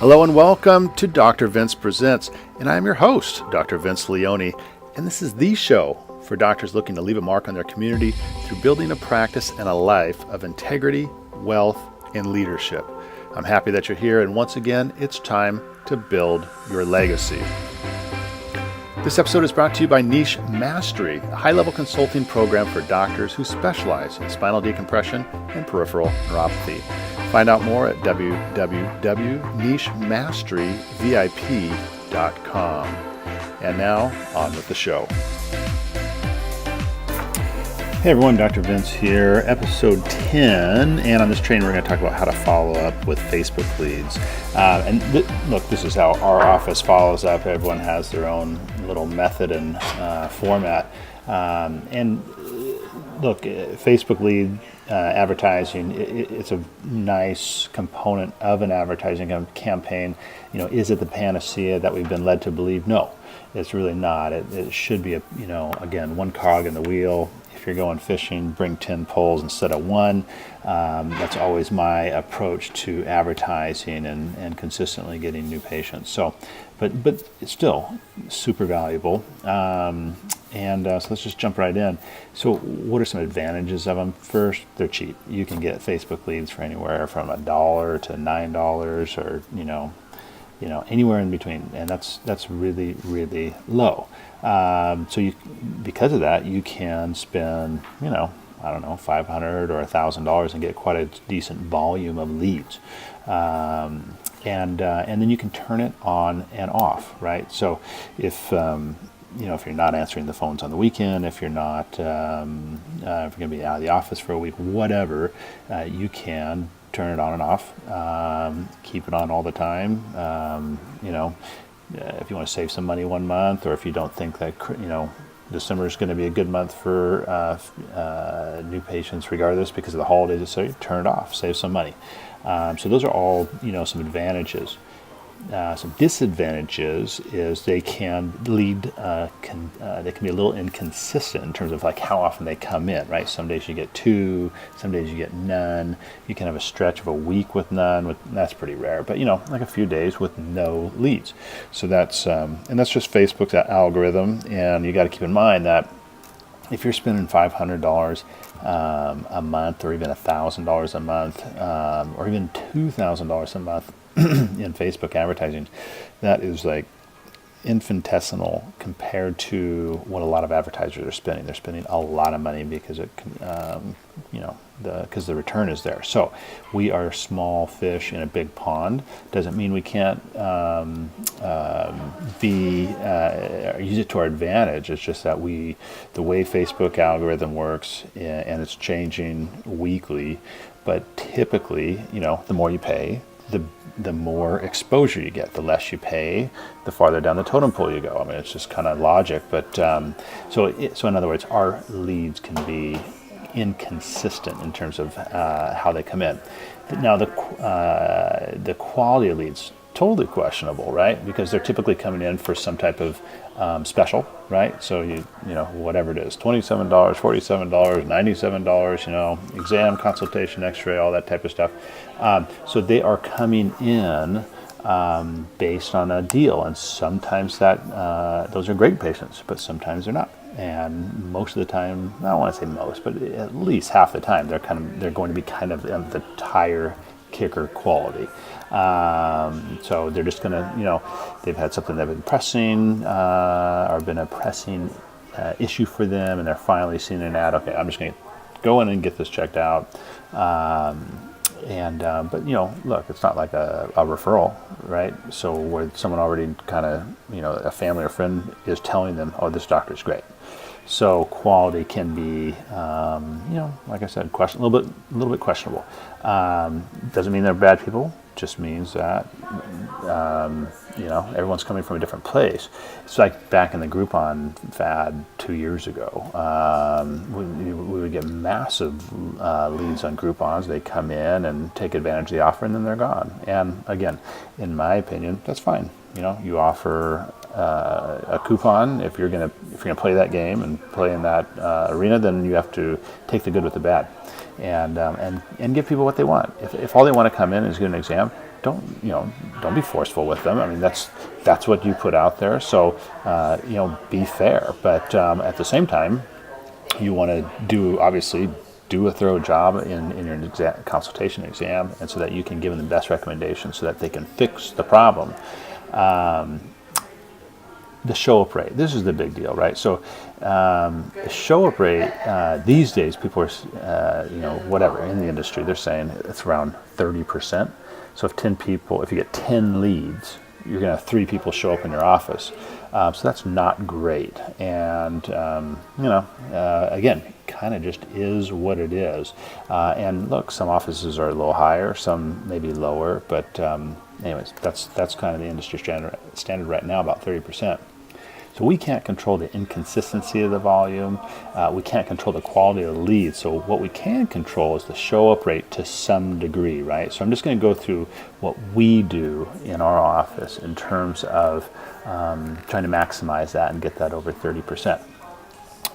Hello and welcome to Dr. Vince Presents, and I'm your host, Dr. Vince Leone, and this is the show for doctors looking to leave a mark on their community through building a practice and a life of integrity, wealth, and leadership. I'm happy that you're here, and once again, it's time to build your legacy. This episode is brought to you by Niche Mastery, a high-level consulting program for doctors who specialize in spinal decompression and peripheral neuropathy. Find out more at www.nichemasteryvip.com. And now, on with the show. Hey everyone, Dr. Vince here, episode 10, and on this training we're going to talk about how to follow up with Facebook leads. Look, this is how our office follows up. Everyone has their own little method and format. Look, Facebook lead advertising, it's a nice component of an advertising campaign. Is it the panacea that we've been led to believe? No, it's really not. It should be, again, one cog in the wheel. If you're going fishing, bring 10 poles instead of one. That's always my approach to advertising and consistently getting new patients. So, but it's still super valuable. So let's just jump right in. So what are some advantages of them? First, they're cheap. You can get Facebook leads for anywhere from $1 to $9, or anywhere in between, and that's really, really low. Because of that, you can spend, $500 or $1,000 and get quite a decent volume of leads. And then you can turn it on and off, right? So if you're not answering the phones on the weekend, if you're not, if you're going to be out of the office for a week, whatever, you can turn it on and off, keep it on all the time. If you want to save some money one month, or if you don't think that, December is going to be a good month for new patients regardless because of the holidays, so you turn it off, save some money. So those are all, some advantages. Some disadvantages is they can lead, they can be a little inconsistent in terms of like how often they come in, right? Some days you get 2, some days you get none. You can have a stretch of a week with none, that's pretty rare, but like a few days with no leads. So that's just Facebook's algorithm, and you got to keep in mind that if you're spending $500 a month, or even $1,000 a month, or even $2,000 a month in Facebook advertising, that is like infinitesimal compared to what a lot of advertisers are spending. They're spending a lot of money because because the return is there. So we are small fish in a big pond. Doesn't mean we can't use it to our advantage. It's just that the way Facebook algorithm works, and it's changing weekly, but typically, the more you pay, the more exposure you get. The less you pay, the farther down the totem pole you go. I mean, it's just kind of logic. But so in other words, our leads can be inconsistent in terms of how they come in. Now, the quality of leads, totally questionable, right? Because they're typically coming in for some type of special, right? So whatever it is, $27, $47, $97, exam, consultation, x-ray, all that type of stuff. So they are coming in based on a deal, and sometimes those are great patients, but sometimes they're not. And most of the time, I don't want to say most, but at least half the time, they're going to be kind of the tire kicker quality. So they're just going to, they've had something they've been pressing, or been a pressing issue for them, and they're finally seeing an ad. Okay, I'm just going to go in and get this checked out. But look, it's not like a referral, right? So where someone already kind of, a family or friend is telling them, oh, this doctor's great. So quality can be, like I said, a little bit questionable. Doesn't mean they're bad people. Just means that, everyone's coming from a different place. It's like back in the Groupon fad 2 years ago. We would get massive leads on Groupons. They come in and take advantage of the offer, and then they're gone. And again, in my opinion, that's fine. You offer a coupon. If you're gonna play that game and play in that arena, then you have to take the good with the bad, and give people what they want. If all they want to come in is get an exam, don't be forceful with them. I mean, that's what you put out there. So be fair, but at the same time, you want to obviously do a thorough job in your consultation exam, and so that you can give them the best recommendations so that they can fix the problem. The show-up rate. This is the big deal, right? So the show-up rate, these days, people are, whatever, in the industry, they're saying it's around 30%. So if you get 10 leads, you're going to have 3 people show up in your office. So that's not great. And, again, kind of just is what it is. And look, some offices are a little higher, some maybe lower, but anyways, that's kind of the industry standard right now, about 30%. So we can't control the inconsistency of the volume. We can't control the quality of the lead. So what we can control is the show-up rate to some degree, right? So I'm just going to go through what we do in our office in terms of trying to maximize that and get that over 30%.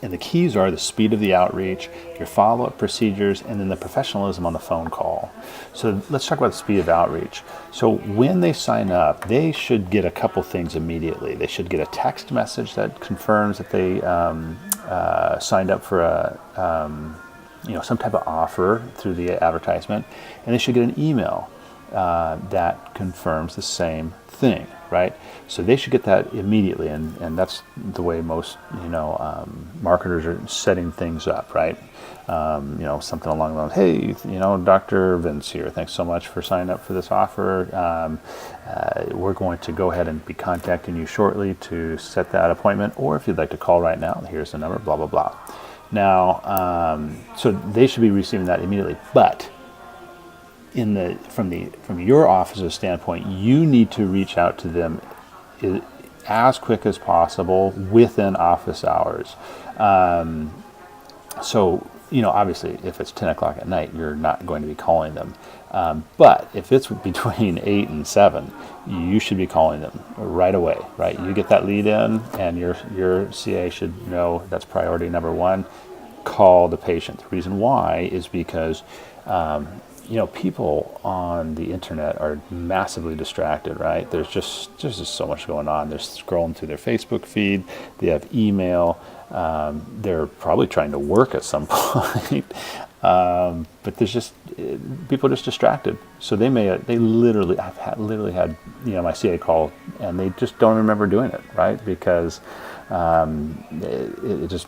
And the keys are the speed of the outreach, your follow-up procedures, and then the professionalism on the phone call. So let's talk about the speed of outreach. So when they sign up, they should get a couple things immediately. They should get a text message that confirms that they signed up for some type of offer through the advertisement, and they should get an email that confirms the same thing, right? So they should get that immediately, and that's the way most marketers are setting things up, right? Something along the lines, hey, Dr. Vince here, thanks so much for signing up for this offer. We're going to go ahead and be contacting you shortly to set that appointment, or if you'd like to call right now, here's the number, blah, blah, blah. Now, so they should be receiving that immediately, but from your office's standpoint, you need to reach out to them as quick as possible within office hours. So obviously, if it's 10 o'clock at night, you're not going to be calling them. But if it's between 8 and 7, you should be calling them right away, right? You get that lead in, and your CA should know that's priority number 1. Call the patient. The reason why is because people on the internet are massively distracted, right? There's just so much going on. They're scrolling through their Facebook feed. They have email. They're probably trying to work at some point. But there's just people are just distracted. So I've literally had my CA call, and they just don't remember doing it, right? Because it just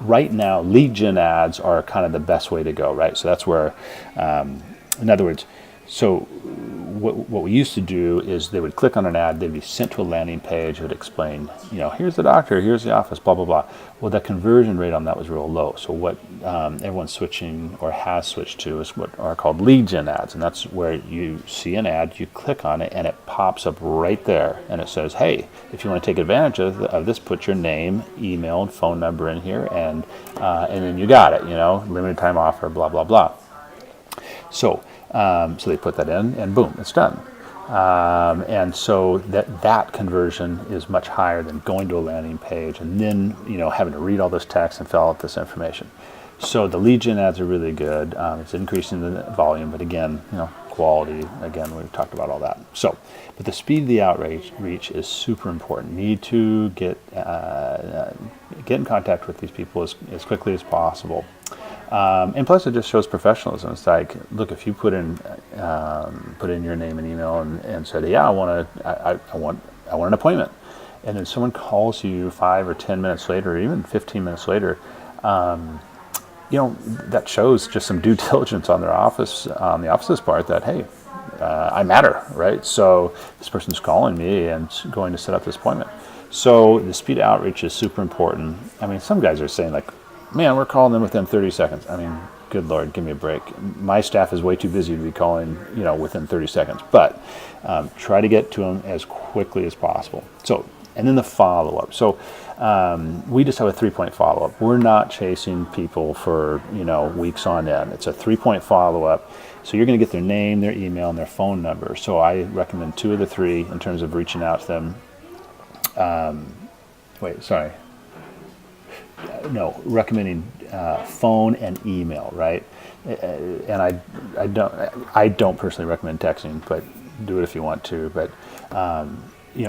right now, lead gen ads are kind of the best way to go, right? So that's where, in other words, so what we used to do is they would click on an ad, they'd be sent to a landing page, it would explain, here's the doctor, here's the office, blah, blah, blah. Well, the conversion rate on that was real low. So what everyone's switching or has switched to is what are called lead gen ads. And that's where you see an ad, you click on it, and it pops up right there. And it says, hey, if you want to take advantage of this, put your name, email, and phone number in here, and then you got it, limited time offer, blah, blah, blah. So they put that in, and boom, it's done. And so that conversion is much higher than going to a landing page and then having to read all this text and fill out this information. So the lead gen ads are really good. It's increasing the volume, but again, quality. Again, we've talked about all that. So, but the speed of the outreach is super important. Need to get in contact with these people as quickly as possible. And plus, it just shows professionalism. It's like, look, if you put in your name and email and said, yeah, I want an appointment, and then someone calls you 5 or 10 minutes later, or even 15 minutes later, that shows just some due diligence on the office's part that, hey, I matter, right? So this person's calling me and going to set up this appointment. So the speed of outreach is super important. I mean, some guys are saying like, man, we're calling them within 30 seconds. I mean, good Lord, give me a break. My staff is way too busy to be calling, within 30 seconds. But try to get to them as quickly as possible. So, and then the follow-up. So we just have a 3-point follow-up. We're not chasing people for, weeks on end. It's a 3-point follow-up. So you're going to get their name, their email, and their phone number. So I recommend 2 of the 3 in terms of reaching out to them. no, recommending phone and email, right? And I don't personally recommend texting, but do it if you want to. But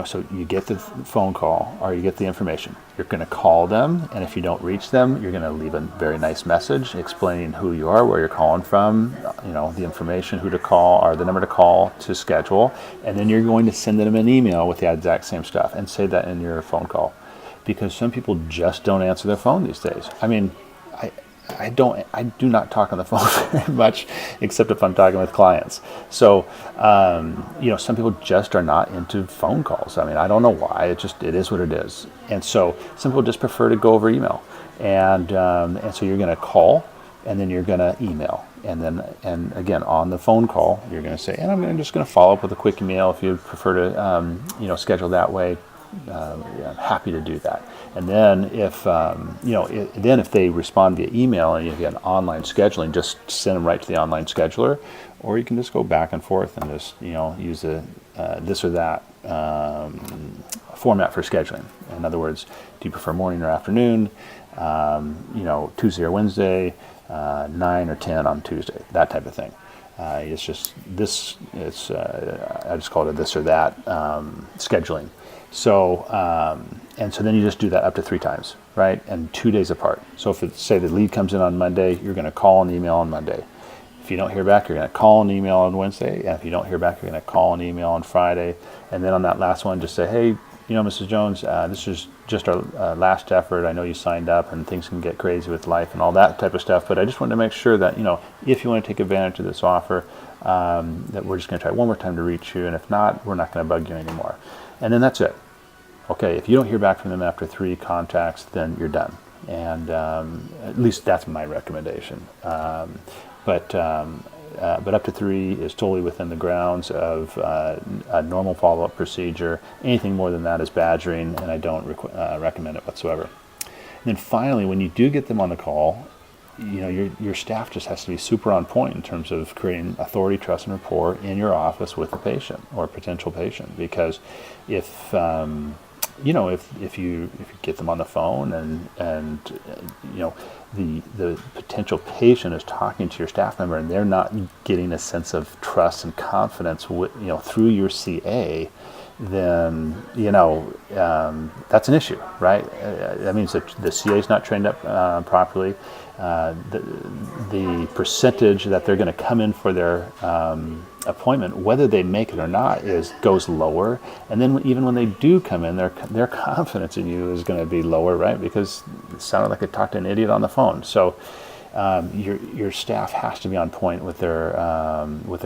so you get the phone call or you get the information. You're going to call them, and if you don't reach them, you're going to leave a very nice message explaining who you are, where you're calling from, the information, who to call, or the number to call to schedule, and then you're going to send them an email with the exact same stuff and say that in your phone call, because some people just don't answer their phone these days. I mean, I do not talk on the phone very much, except if I'm talking with clients. So, some people just are not into phone calls. I mean, I don't know why. It is what it is. And so some people just prefer to go over email. And so you're going to call, and then you're going to email. And again, on the phone call, you're going to say, and I'm just going to follow up with a quick email if you prefer to, schedule that way. I'm happy to do that. And then if they respond via email and you get online scheduling, just send them right to the online scheduler, or you can just go back and forth and just use a this or that format for scheduling. In other words, do you prefer morning or afternoon? Tuesday or Wednesday, 9 or 10 on Tuesday, that type of thing. It's just this. I just call it a this or that scheduling. So, so then you just do that up to 3 times, right? And 2 days apart. So say the lead comes in on Monday, you're going to call and email on Monday. If you don't hear back, you're going to call and email on Wednesday. And if you don't hear back, you're going to call and email on Friday. And then on that last one, just say, hey, Mrs. Jones, this is just our last effort. I know you signed up and things can get crazy with life and all that type of stuff. But I just wanted to make sure that, if you want to take advantage of this offer, that we're just going to try one more time to reach you. And if not, we're not going to bug you anymore. And then that's it. Okay, if you don't hear back from them after 3 contacts, then you're done. And at least that's my recommendation. But up to 3 is totally within the grounds of a normal follow-up procedure. Anything more than that is badgering, and I don't recommend it whatsoever. And then finally, when you do get them on the call, your staff just has to be super on point in terms of creating authority, trust, and rapport in your office with the patient or potential patient. Because if you get them on the phone and the potential patient is talking to your staff member and they're not getting a sense of trust and confidence through your CA, then that's an issue, right? That means that the CA is not trained up properly. The percentage that they're going to come in for their appointment, whether they make it or not, goes lower. And then even when they do come in, their confidence in you is going to be lower, right? Because it sounded like I talked to an idiot on the phone. So your staff has to be on point with their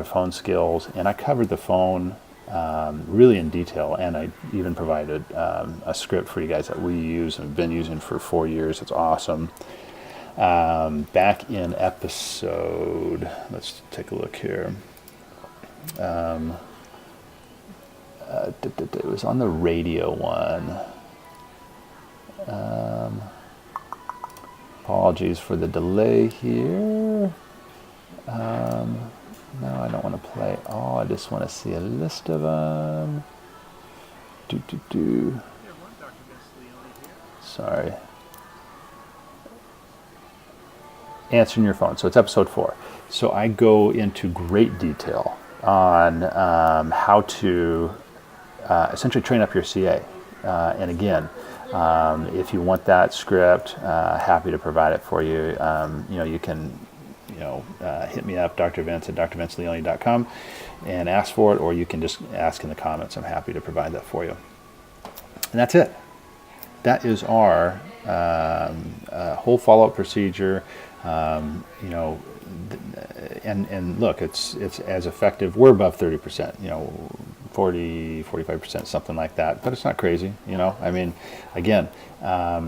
phone skills. And I covered the phone really in detail, and I even provided a script for you guys that we use and have been using for 4 years. It's awesome. Back in episode, let's take a look here. It was on the radio one. Apologies for the delay here. No, I don't want to play all. I just want to see a list of them. Sorry. Answering your phone. So it's episode 4. So I go into great detail on how to essentially train up your CA. And again, if you want that script, happy to provide it for you. You can hit me up, Dr. Vince at drvinceleone.com, and ask for it, or you can just ask in the comments. I'm happy to provide that for you. And that's it. That is our whole follow-up procedure. And look, it's as effective. We're above 30%, 40, 45%, something like that. But it's not crazy, I mean, again, but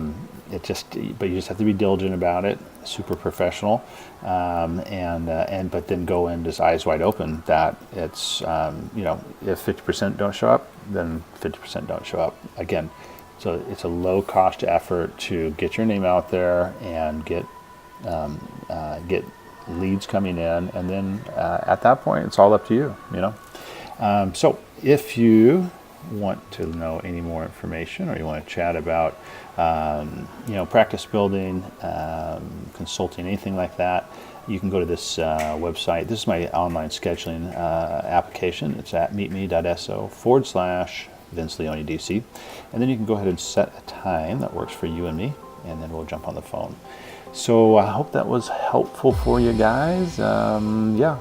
you just have to be diligent about it, super professional, but then go in just eyes wide open that it's, if 50% don't show up, then 50% don't show up. Again, so it's a low cost effort to get your name out there and get leads coming in, and then at that point it's all up to you. So if you want to know any more information, or you want to chat about, practice building, consulting, anything like that, you can go to this website. This is my online scheduling application. It's at meetme.so/Vince Leone DC. And then you can go ahead and set a time that works for you and me, and then we'll jump on the phone. So I hope that was helpful for you guys.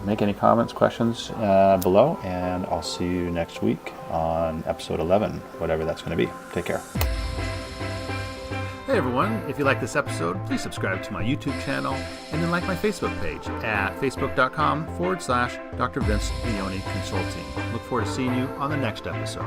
Make any comments, questions below, and I'll see you next week on episode 11, whatever that's going to be. Take care. Hey everyone, if you like this episode, please subscribe to my YouTube channel and then like my Facebook page at facebook.com/Dr. Vince Leone Consulting. Look forward to seeing you on the next episode.